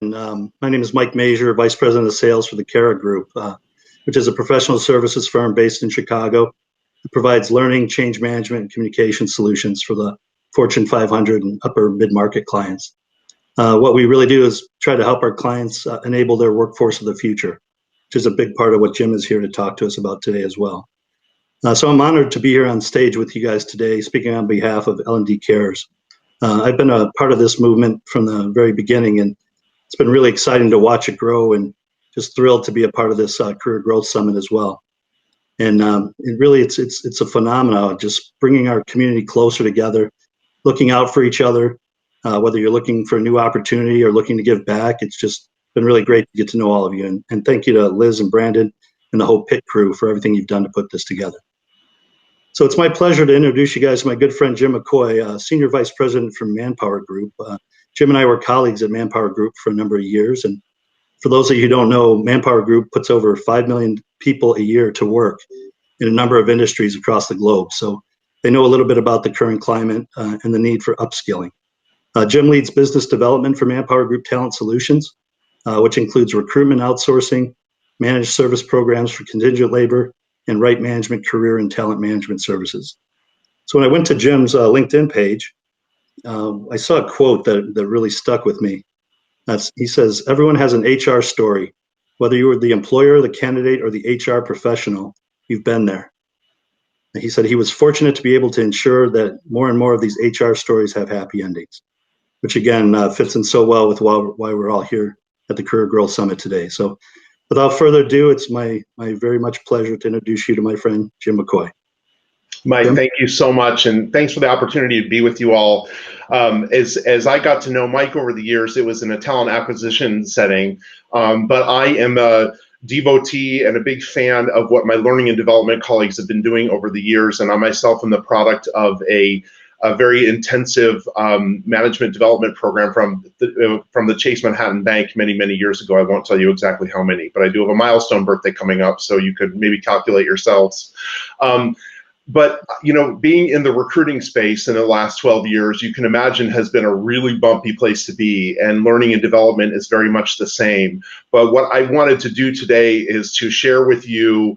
My name is Mike Mazur, Vice President of Sales for the Cara Group, which is a professional services firm based in Chicago. It provides learning, change management, and communication solutions for the Fortune 500 and upper mid-market clients. What we really do is try to help our clients enable their workforce of the future, which is a big part of what Jim is here to talk to us about today as well. So I'm honored to be here on stage with you guys today, speaking on behalf of L&D Cares. I've been a part of this movement from the very beginning, and it's been really exciting to watch it grow, and just thrilled to be a part of this Career Growth Summit as well. And it's a phenomenon, just bringing our community closer together, looking out for each other, whether you're looking for a new opportunity or looking to give back. It's just been really great to get to know all of you. And thank you to Liz and Brandon and the whole PIT crew for everything you've done to put this together. So it's my pleasure to introduce you guys to my good friend Jim McCoy, Senior Vice President from Manpower Group. Jim and I were colleagues at Manpower Group for a number of years. And for those of you who don't know, Manpower Group puts over 5 million people a year to work in a number of industries across the globe. So they know a little bit about the current climate and the need for upskilling. Jim leads business development for Manpower Group Talent Solutions, which includes recruitment outsourcing, managed service programs for contingent labor, and right management, career, and talent management services. So when I went to Jim's LinkedIn page, I saw a quote that really stuck with me. He says, "Everyone has an HR story. Whether you were the employer, the candidate, or the HR professional, you've been there." And he said he was fortunate to be able to ensure that more and more of these HR stories have happy endings, which again fits in so well with why we're all here at the Career Growth Summit today. So without further ado, it's my very much pleasure to introduce you to my friend, Jim McCoy. Mike, thank you so much, and thanks for the opportunity to be with you all. As I got to know Mike over the years, it was in a talent acquisition setting, but I am a devotee and a big fan of what my learning and development colleagues have been doing over the years, and I myself am the product of a very intensive management development program from the Chase Manhattan Bank many years ago. I won't tell you exactly how many, but I do have a milestone birthday coming up, so you could maybe calculate yourselves. But you know, being in the recruiting space in the last 12 years, you can imagine has been a really bumpy place to be, and learning and development is very much the same. But what I wanted to do today is to share with you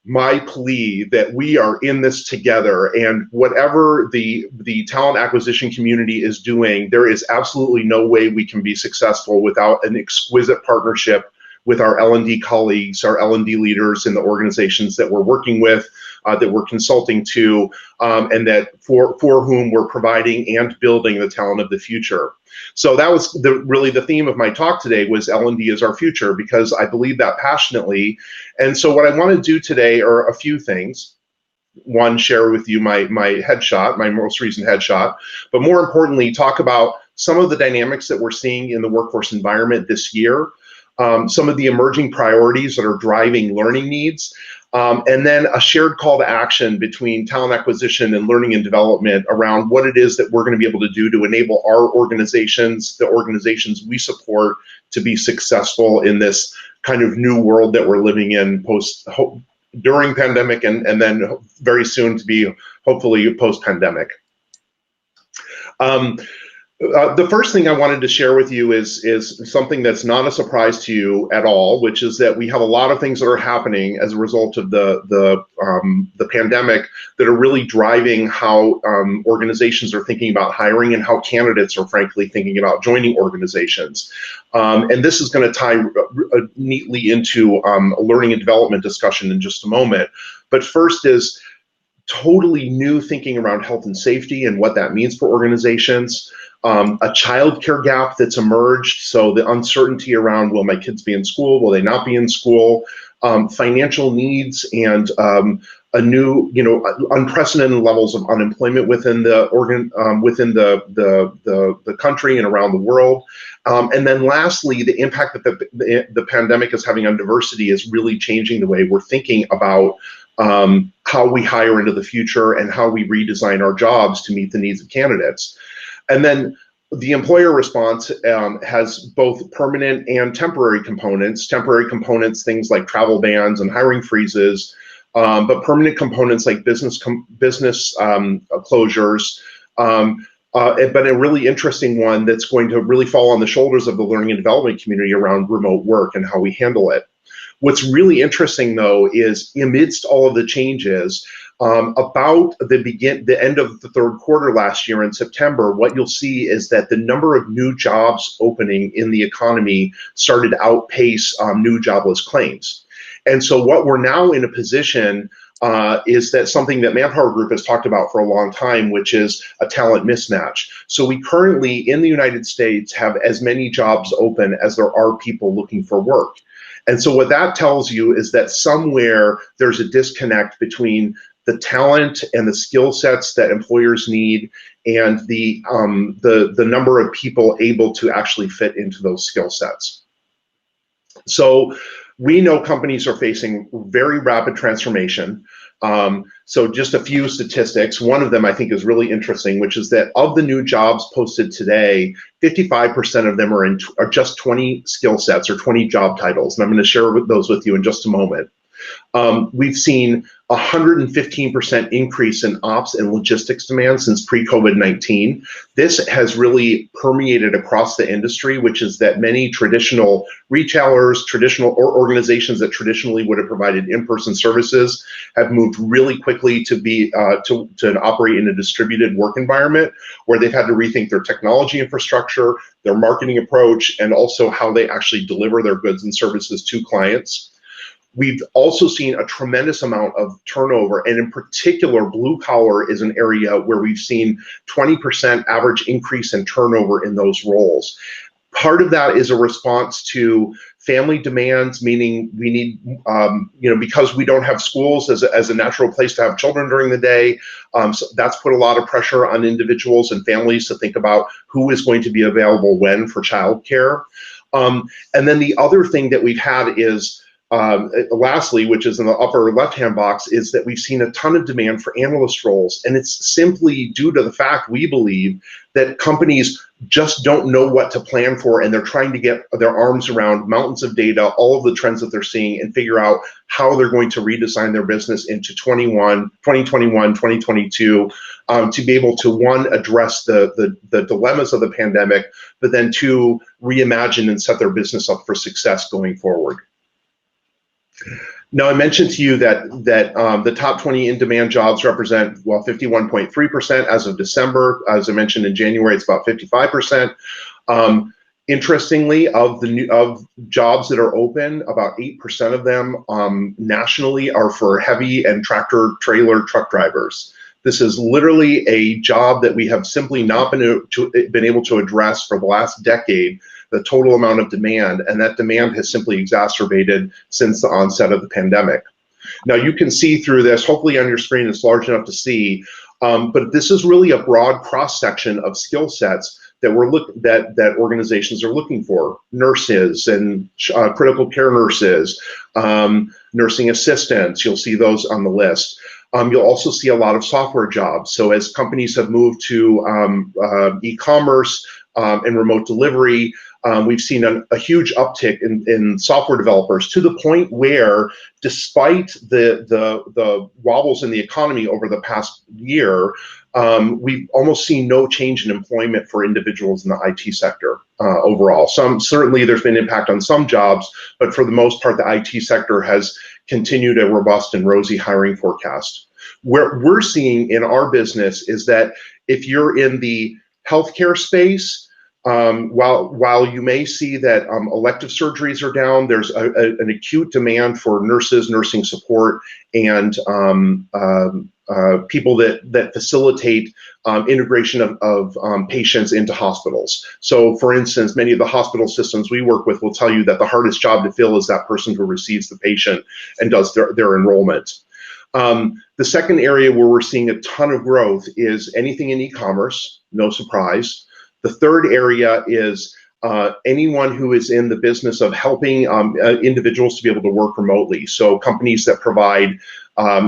my plea that we are in this together, and whatever the talent acquisition community is doing, there is absolutely no way we can be successful without an exquisite partnership with our L&D colleagues, our L&D leaders in the organizations that we're working with, that we're consulting to, and that for whom we're providing and building the talent of the future. So that was really the theme of my talk today, was L&D is our future, because I believe that passionately. And so what I want to do today are a few things. One, share with you my headshot, my most recent headshot, but more importantly, talk about some of the dynamics that we're seeing in the workforce environment this year, some of the emerging priorities that are driving learning needs, and then a shared call to action between talent acquisition and learning and development around what it is that we're going to be able to do to enable our organizations, the organizations we support, to be successful in this kind of new world that we're living in during pandemic and then very soon to be hopefully post-pandemic. The first thing I wanted to share with you is something that's not a surprise to you at all, which is that we have a lot of things that are happening as a result of the pandemic that are really driving how organizations are thinking about hiring and how candidates are frankly thinking about joining organizations. And this is going to tie neatly into a learning and development discussion in just a moment. But first is totally new thinking around health and safety and what that means for organizations. A childcare gap that's emerged, so the uncertainty around, will my kids be in school, will they not be in school, financial needs, and a new, unprecedented levels of unemployment within the country and around the world. And then lastly, the impact that the pandemic is having on diversity is really changing the way we're thinking about how we hire into the future and how we redesign our jobs to meet the needs of candidates. And then the employer response has both permanent and temporary components. Temporary components, things like travel bans and hiring freezes, but permanent components like business closures, but a really interesting one that's going to really fall on the shoulders of the learning and development community around remote work and how we handle it. What's really interesting, though, is amidst all of the changes, about the end of the third quarter last year in September, what you'll see is that the number of new jobs opening in the economy started to outpace new jobless claims. And so what we're now in a position is that something that Manpower Group has talked about for a long time, which is a talent mismatch. So we currently, in the United States, have as many jobs open as there are people looking for work. And so what that tells you is that somewhere there's a disconnect between the talent and the skill sets that employers need and the number of people able to actually fit into those skill sets. So we know companies are facing very rapid transformation. So just a few statistics. One of them I think is really interesting, which is that of the new jobs posted today, 55% of them are just 20 skill sets or 20 job titles. And I'm going to share those with you in just a moment. We've seen a 115% increase in ops and logistics demand since pre-COVID-19. This has really permeated across the industry, which is that many traditional retailers, traditional organizations that traditionally would have provided in-person services have moved really quickly to be to operate in a distributed work environment where they've had to rethink their technology infrastructure, their marketing approach, and also how they actually deliver their goods and services to clients. We've also seen a tremendous amount of turnover, and in particular, blue collar is an area where we've seen 20% average increase in turnover in those roles. Part of that is a response to family demands, meaning we need, because we don't have schools as a natural place to have children during the day, so that's put a lot of pressure on individuals and families to think about who is going to be available when for childcare. And then the other thing that we've had is, lastly, which is in the upper left-hand box, is that we've seen a ton of demand for analyst roles. And it's simply due to the fact, we believe, that companies just don't know what to plan for, and they're trying to get their arms around mountains of data, all of the trends that they're seeing, and figure out how they're going to redesign their business into 2021, 2022, to be able to, one, address the dilemmas of the pandemic, but then two, reimagine and set their business up for success going forward. Now, I mentioned to you that the top 20 in-demand jobs represent, well, 51.3% as of December. As I mentioned in January, it's about 55%. Interestingly, of jobs that are open, about 8% of them nationally are for heavy and tractor trailer truck drivers. This is literally a job that we have simply not been able to address for the last decade, the total amount of demand, and that demand has simply exacerbated since the onset of the pandemic. Now, you can see through this, hopefully on your screen it's large enough to see, but this is really a broad cross-section of skill sets that organizations are looking for. Nurses and critical care nurses, nursing assistants, you'll see those on the list. You'll also see a lot of software jobs. So as companies have moved to e-commerce and remote delivery, we've seen a huge uptick in software developers, to the point where, despite the wobbles in the economy over the past year, we've almost seen no change in employment for individuals in the IT sector overall. Certainly there's been impact on some jobs, but for the most part, the IT sector has continued a robust and rosy hiring forecast. Where we're seeing in our business is that if you're in the healthcare space, while you may see that elective surgeries are down, there's an acute demand for nurses, nursing support, and people that facilitate integration of patients into hospitals. So, for instance, many of the hospital systems we work with will tell you that the hardest job to fill is that person who receives the patient and does their enrollment. The second area where we're seeing a ton of growth is anything in e-commerce, no surprise. The third area is anyone who is in the business of helping individuals to be able to work remotely. So companies that provide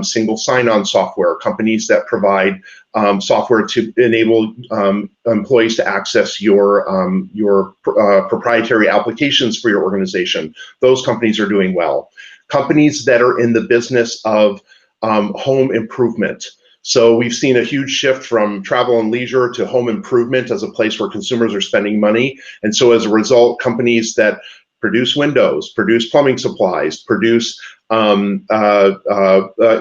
single sign-on software, companies that provide software to enable employees to access your proprietary applications for your organization. Those companies are doing well. Companies that are in the business of home improvement. So we've seen a huge shift from travel and leisure to home improvement as a place where consumers are spending money. And so as a result, companies that produce windows, produce plumbing supplies, produce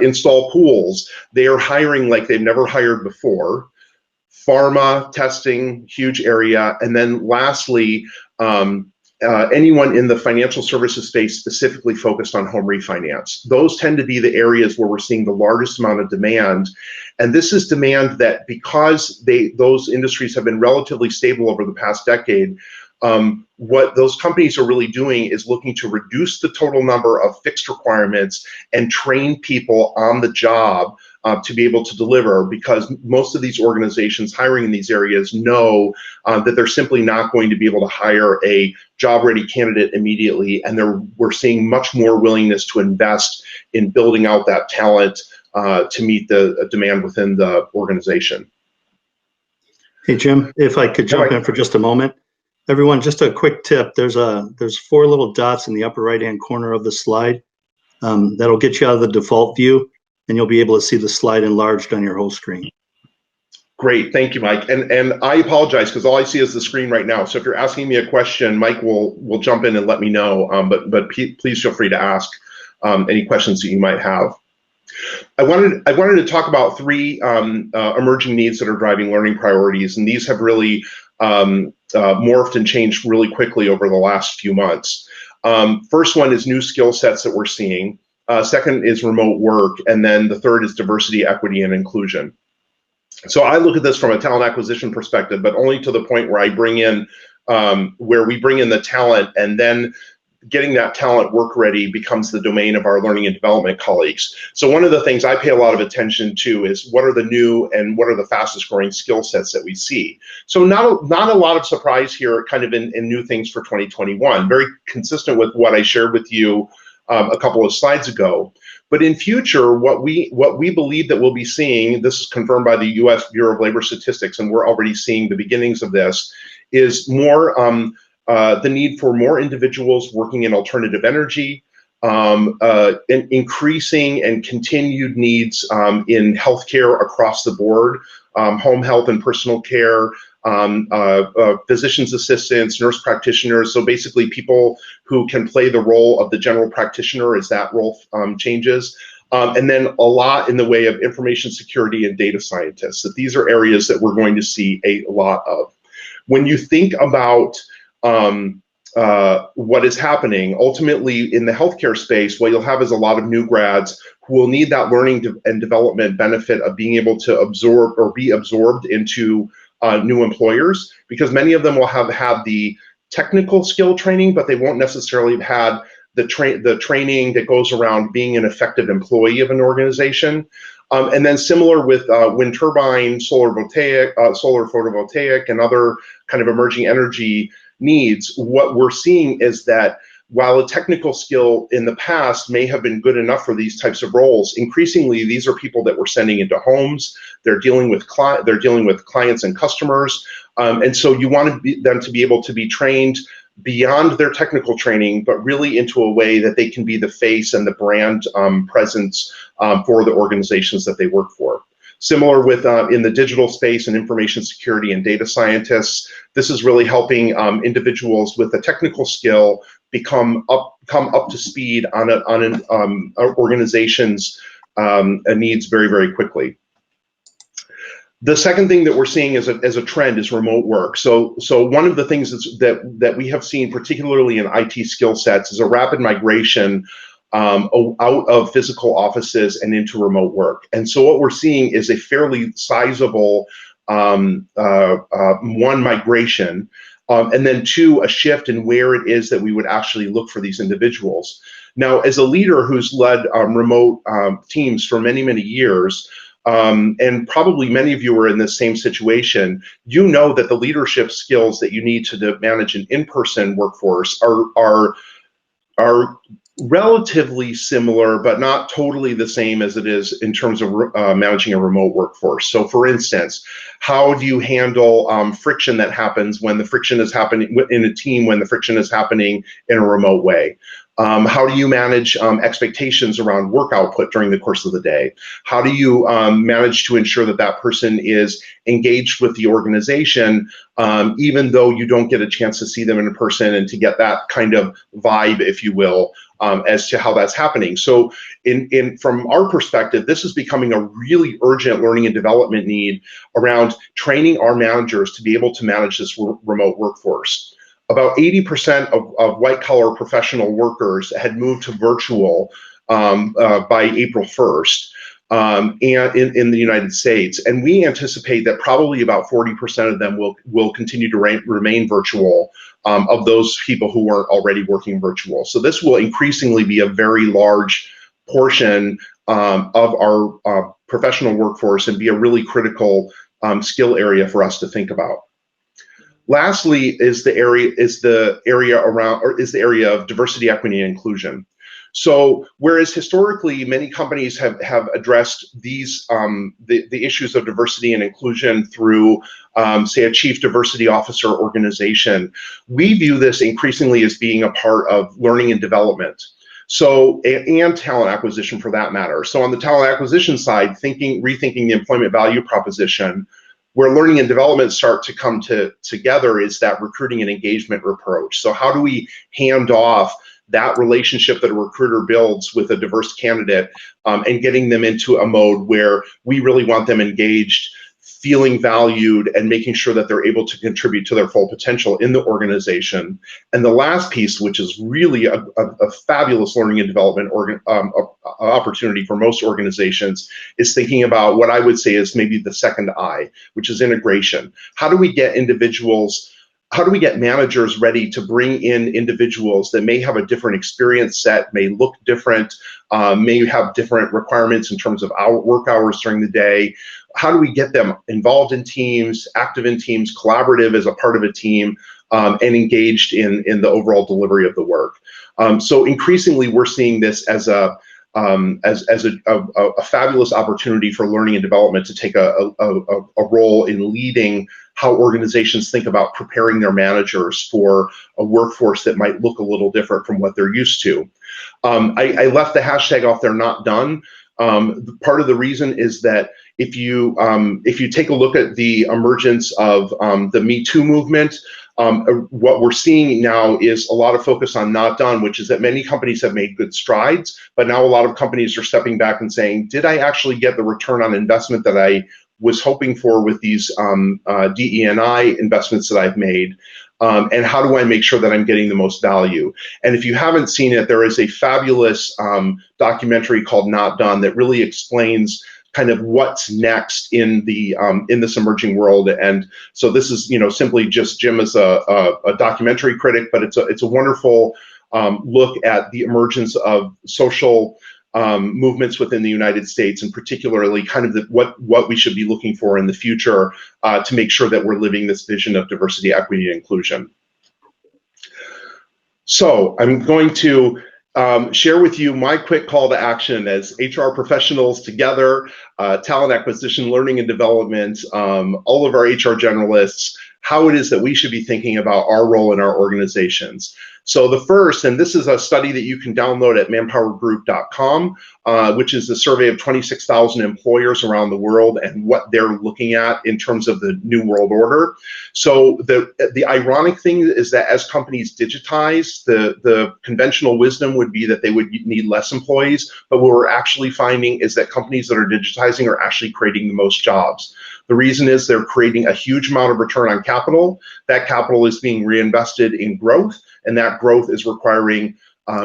install pools, they are hiring like they've never hired before. Pharma, testing, huge area. And then lastly, anyone in the financial services space specifically focused on home refinance. Those tend to be the areas where we're seeing the largest amount of demand. And this is demand that, because those industries have been relatively stable over the past decade, what those companies are really doing is looking to reduce the total number of fixed requirements and train people on the job to be able to deliver, because most of these organizations hiring in these areas know that they're simply not going to be able to hire a job-ready candidate immediately, and we're seeing much more willingness to invest in building out that talent to meet the demand within the organization. Hey, Jim, if I could jump in for just a moment. Everyone, just a quick tip. There's 4 little dots in the upper right-hand corner of the slide. That'll get you out of the default view, and you'll be able to see the slide enlarged on your whole screen. Great, thank you, Mike. And I apologize because all I see is the screen right now. So if you're asking me a question, Mike will jump in and let me know. But please feel free to ask any questions that you might have. I wanted to talk about 3 emerging needs that are driving learning priorities, and these have really morphed and changed really quickly over the last few months. First one is new skill sets that we're seeing. Second is remote work, and then the third is diversity, equity, and inclusion. So I look at this from a talent acquisition perspective, but only to the point where I bring in, where we bring in the talent, and then getting that talent work ready becomes the domain of our learning and development colleagues. So one of the things I pay a lot of attention to is what are the new and what are the fastest growing skill sets that we see. So not a lot of surprise here kind of in new things for 2021, very consistent with what I shared with you a couple of slides ago. But in future, what we believe that we'll be seeing, this is confirmed by the US Bureau of Labor Statistics, and we're already seeing the beginnings of this, is more the need for more individuals working in alternative energy, increasing and continued needs in healthcare across the board, home health and personal care, physician's assistants, nurse practitioners, so basically people who can play the role of the general practitioner as that role changes. And then a lot in the way of information security and data scientists. So these are areas that we're going to see a lot of. When you think about what is happening, ultimately in the healthcare space, what you'll have is a lot of new grads who will need that learning and development benefit of being able to absorb or be absorbed into new employers, because many of them will have had the technical skill training, but they won't necessarily have had the training that goes around being an effective employee of an organization. And then similar with wind turbine, solar photovoltaic, and other kind of emerging energy needs, what we're seeing is that while a technical skill in the past may have been good enough for these types of roles, increasingly these are people that we're sending into homes. They're dealing with clients and customers, and so you want them to be able to be trained beyond their technical training, but really into a way that they can be the face and the brand presence for the organizations that they work for. Similar with in the digital space and information security and data scientists, this is really helping individuals with a technical skill come up to speed on an organization's needs very, very quickly. The second thing that we're seeing as a trend is remote work. So one of the things that we have seen, particularly in IT skill sets, is a rapid migration out of physical offices and into remote work. And so what we're seeing is a fairly sizable one, migration, and then 2, a shift in where it is that we would actually look for these individuals. Now, as a leader who's led remote teams for many, many years, and probably many of you are in the same situation, you know that the leadership skills that you need to manage an in-person workforce are relatively similar, but not totally the same as it is in terms of managing a remote workforce. So for instance, how do you handle friction that happens when the friction is happening in a team, when the friction is happening in a remote way? How do you manage expectations around work output during the course of the day? How do you manage to ensure that that person is engaged with the organization, even though you don't get a chance to see them in person, and to get that kind of vibe, if you will, as to how that's happening. So from our perspective, this is becoming a really urgent learning and development need around training our managers to be able to manage this remote workforce. About 80% of white-collar professional workers had moved to virtual by April 1st and in the United States. And we anticipate that probably about 40% of them will continue to remain virtual, of those people who weren't already working virtual. So this will increasingly be a very large portion of our professional workforce, and be a really critical skill area for us to think about. Lastly is the area of diversity, equity, and inclusion. So whereas historically many companies have addressed these the issues of diversity and inclusion through say a chief diversity officer organization, we view this increasingly as being a part of learning and development. So and talent acquisition, for that matter. So on the talent acquisition side, rethinking the employment value proposition, where learning and development start to come together is that recruiting and engagement approach. So how do we hand off that relationship that a recruiter builds with a diverse candidate, and getting them into a mode where we really want them engaged, feeling valued, and making sure that they're able to contribute to their full potential in the organization. And the last piece, which is really a fabulous learning and development opportunity for most organizations, is thinking about what I would say is maybe the second I, which is integration. How do we get managers ready to bring in individuals that may have a different experience set, may look different, may have different requirements in terms of work hours during the day? How do we get them involved in teams, active in teams, collaborative as a part of a team, and engaged in the overall delivery of the work? So increasingly, we're seeing this as a fabulous opportunity for learning and development to take a role in leading how organizations think about preparing their managers for a workforce that might look a little different from what they're used to. I left the hashtag off there, not done. Part of the reason is that if you take a look at the emergence of the Me Too movement, what we're seeing now is a lot of focus on not done, which is that many companies have made good strides, but now a lot of companies are stepping back and saying, did I actually get the return on investment that I was hoping for with these DE&I investments that I've made? And how do I make sure that I'm getting the most value? And if you haven't seen it, there is a fabulous documentary called Not Done that really explains kind of what's next in this emerging world. And so this is, simply just Jim as a documentary critic, but it's a wonderful look at the emergence of social movements within the United States, and particularly kind of what we should be looking for in the future to make sure that we're living this vision of diversity, equity, and inclusion. So I'm going to share with you my quick call to action as HR professionals together, talent acquisition, learning and development, all of our HR generalists, how it is that we should be thinking about our role in our organizations. So the first, and this is a study that you can download at manpowergroup.com, which is a survey of 26,000 employers around the world and what they're looking at in terms of the new world order. So the ironic thing is that as companies digitize, the conventional wisdom would be that they would need less employees, but what we're actually finding is that companies that are digitizing are actually creating the most jobs. The reason is they're creating a huge amount of return on capital. That capital is being reinvested in growth, and that growth is requiring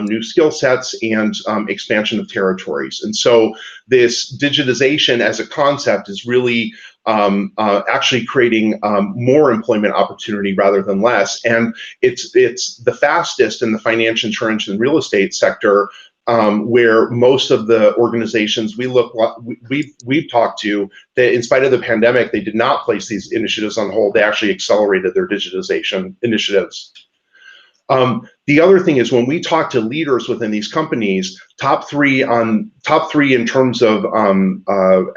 new skill sets and expansion of territories. And so this digitization as a concept is really actually creating more employment opportunity rather than less. And it's the fastest in the financial, insurance, and real estate sector, where most of the organizations we've talked to, that in spite of the pandemic, they did not place these initiatives on hold. They actually accelerated their digitization initiatives. The other thing is, when we talk to leaders within these companies, top three in terms of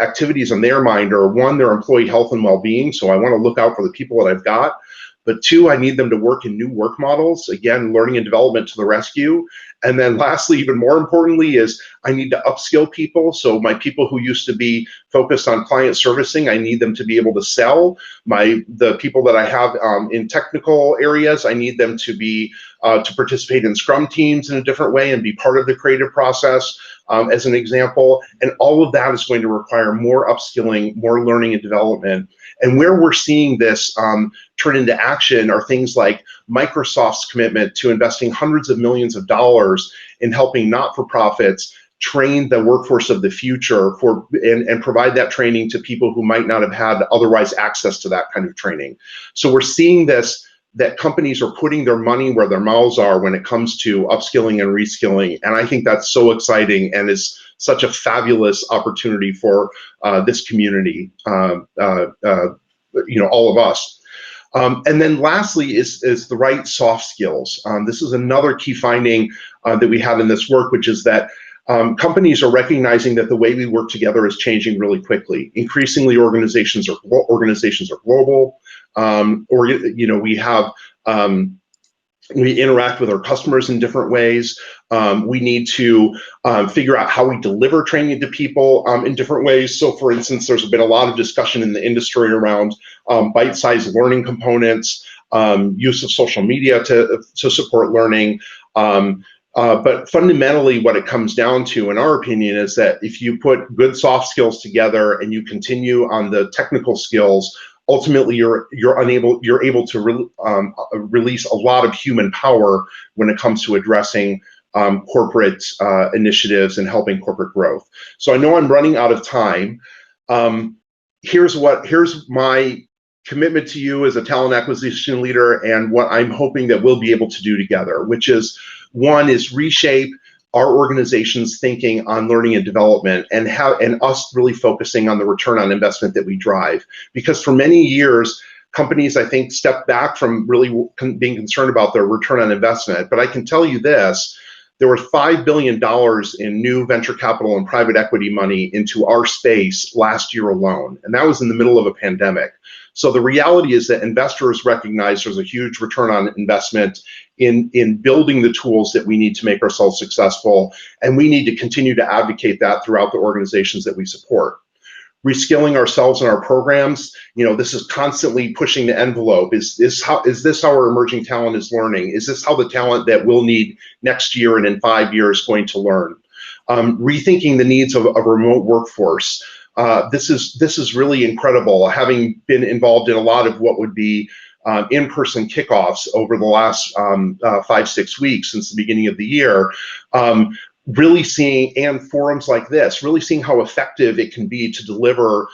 activities on their mind are: one, their employee health and well-being. So I want to look out for the people that I've got. but 2, I need them to work in new work models. Again, learning and development to the rescue. And then lastly, even more importantly, is I need to upskill people. So my people who used to be focused on client servicing, I need them to be able to sell. The people that I have in technical areas, I need them to be to participate in Scrum teams in a different way and be part of the creative process, as an example. And all of that is going to require more upskilling, more learning and development. And where we're seeing this turn into action are things like Microsoft's commitment to investing hundreds of millions of dollars in helping not-for-profits train the workforce of the future and provide that training to people who might not have had otherwise access to that kind of training. So we're seeing this, that companies are putting their money where their mouths are when it comes to upskilling and reskilling. And I think that's so exciting and is such a fabulous opportunity for this community, all of us. And then lastly is the right soft skills. This is another key finding that we have in this work, which is that companies are recognizing that the way we work together is changing really quickly. Increasingly, organizations are global, we interact with our customers in different ways. We need to figure out how we deliver training to people in different ways. So for instance, there's been a lot of discussion in the industry around bite-sized learning components, use of social media to support learning. But fundamentally, what it comes down to, in our opinion, is that if you put good soft skills together and you continue on the technical skills, ultimately you're able to release a lot of human power when it comes to addressing corporate initiatives and helping corporate growth. So I know I'm running out of time. Here's my commitment to you as a talent acquisition leader and what I'm hoping that we'll be able to do together, which is, one is reshape our organization's thinking on learning and development and us really focusing on the return on investment that we drive. Because for many years, companies, I think, stepped back from really being concerned about their return on investment. But I can tell you this, there was $5 billion in new venture capital and private equity money into our space last year alone. And that was in the middle of a pandemic. So the reality is that investors recognize there's a huge return on investment in building the tools that we need to make ourselves successful. And we need to continue to advocate that throughout the organizations that we support. Reskilling ourselves in our programs, this is constantly pushing the envelope. Is this how our emerging talent is learning? Is this how the talent that we'll need next year and in 5 years is going to learn? Rethinking the needs of a remote workforce. This is really incredible. Having been involved in a lot of what would be in-person kickoffs over the last 5-6 weeks since the beginning of the year, really seeing, and forums like this, really seeing how effective it can be to deliver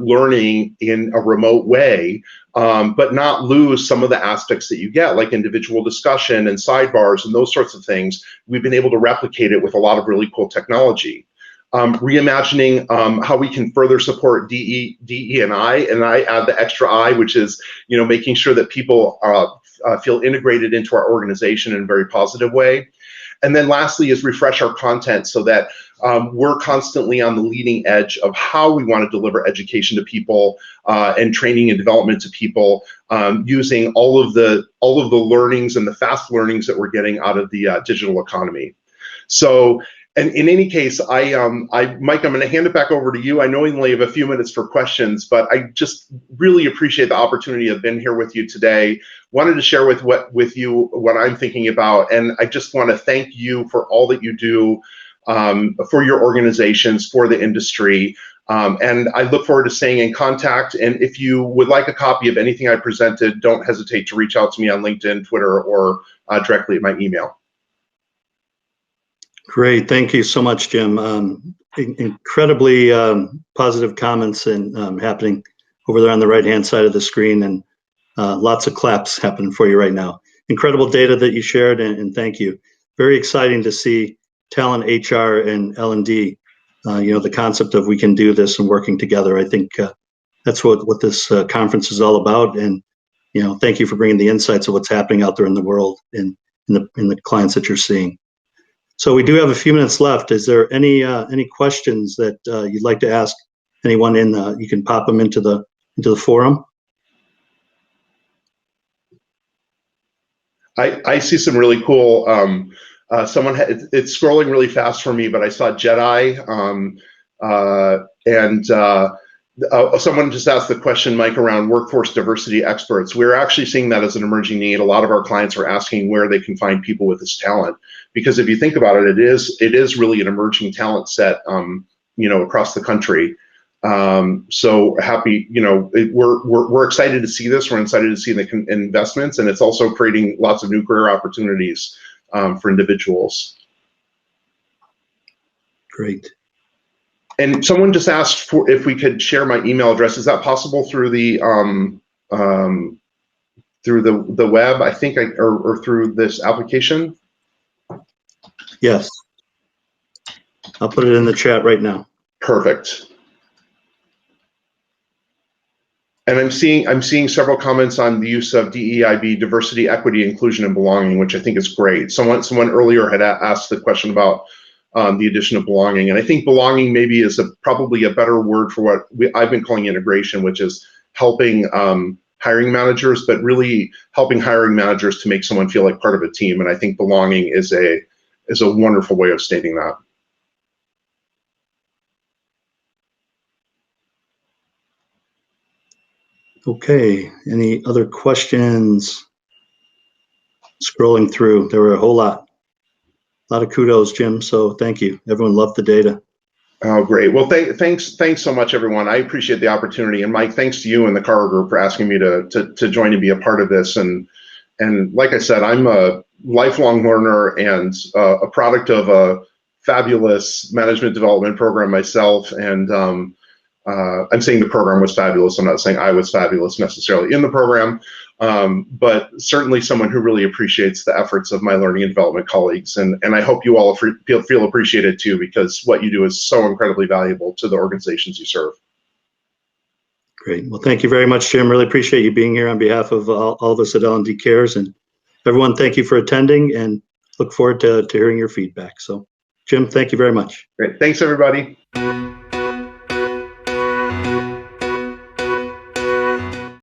learning in a remote way, but not lose some of the aspects that you get, like individual discussion and sidebars and those sorts of things. We've been able to replicate it with a lot of really cool technology. Reimagining how we can further support DE&I, and I add the extra I, which is making sure that people feel integrated into our organization in a very positive way. And then lastly is refresh our content so that we're constantly on the leading edge of how we want to deliver education to people and training and development to people, using all of the learnings and the fast learnings that we're getting out of the digital economy. So. And in any case, Mike, I'm going to hand it back over to you. I know we only have a few minutes for questions, but I just really appreciate the opportunity of being here with you today. Wanted to share with you what I'm thinking about, and I just want to thank you for all that you do for your organizations, for the industry, and I look forward to staying in contact. And if you would like a copy of anything I presented, don't hesitate to reach out to me on LinkedIn, Twitter, or directly at my email. Great, thank you so much, Jim. Incredibly positive comments and happening over there on the right-hand side of the screen, and lots of claps happening for you right now. Incredible data that you shared, and thank you. Very exciting to see talent, HR, and L&D. The concept of we can do this and working together. I think that's what this conference is all about. And thank you for bringing the insights of what's happening out there in the world and in the clients that you're seeing. So we do have a few minutes left. Is there any questions that you'd like to ask anyone in? You can pop them into the forum. I see some really cool. It's scrolling really fast for me, but I saw Jedi, someone just asked the question, Mike, around workforce diversity experts. We're actually seeing that as an emerging need. A lot of our clients are asking where they can find people with this talent, because if you think about it, it is really an emerging talent set, across the country. So happy, we're excited to see this. We're excited to see the investments, and it's also creating lots of new career opportunities for individuals. Great. And someone just asked for if we could share my email address. Is that possible through the web? I think, or through this application? Yes. I'll put it in the chat right now. Perfect. And I'm seeing several comments on the use of DEIB, diversity, equity, inclusion, and belonging, which I think is great. Someone earlier had asked the question about the addition of belonging, and I think belonging maybe is probably a better word for what I've been calling integration, which is helping hiring managers, but really helping hiring managers to make someone feel like part of a team. And I think belonging is a wonderful way of stating that. Okay, any other questions? Scrolling through, there were a whole lot. A lot of kudos, Jim, so thank you. Everyone loved the data. Oh, great. Well, thanks so much, everyone. I appreciate the opportunity. And Mike, thanks to you and the Carr Group for asking me to join and be a part of this. And like I said, I'm a lifelong learner and a product of a fabulous management development program myself. And I'm saying the program was fabulous. I'm not saying I was fabulous necessarily in the program, but certainly someone who really appreciates the efforts of my learning and development colleagues. And I hope you all feel appreciated too, because what you do is so incredibly valuable to the organizations you serve. Great. Well, thank you very much, Jim. Really appreciate you being here on behalf of all of us at L&D Cares. And everyone, thank you for attending, and look forward to hearing your feedback. So, Jim, thank you very much. Great. Thanks, everybody.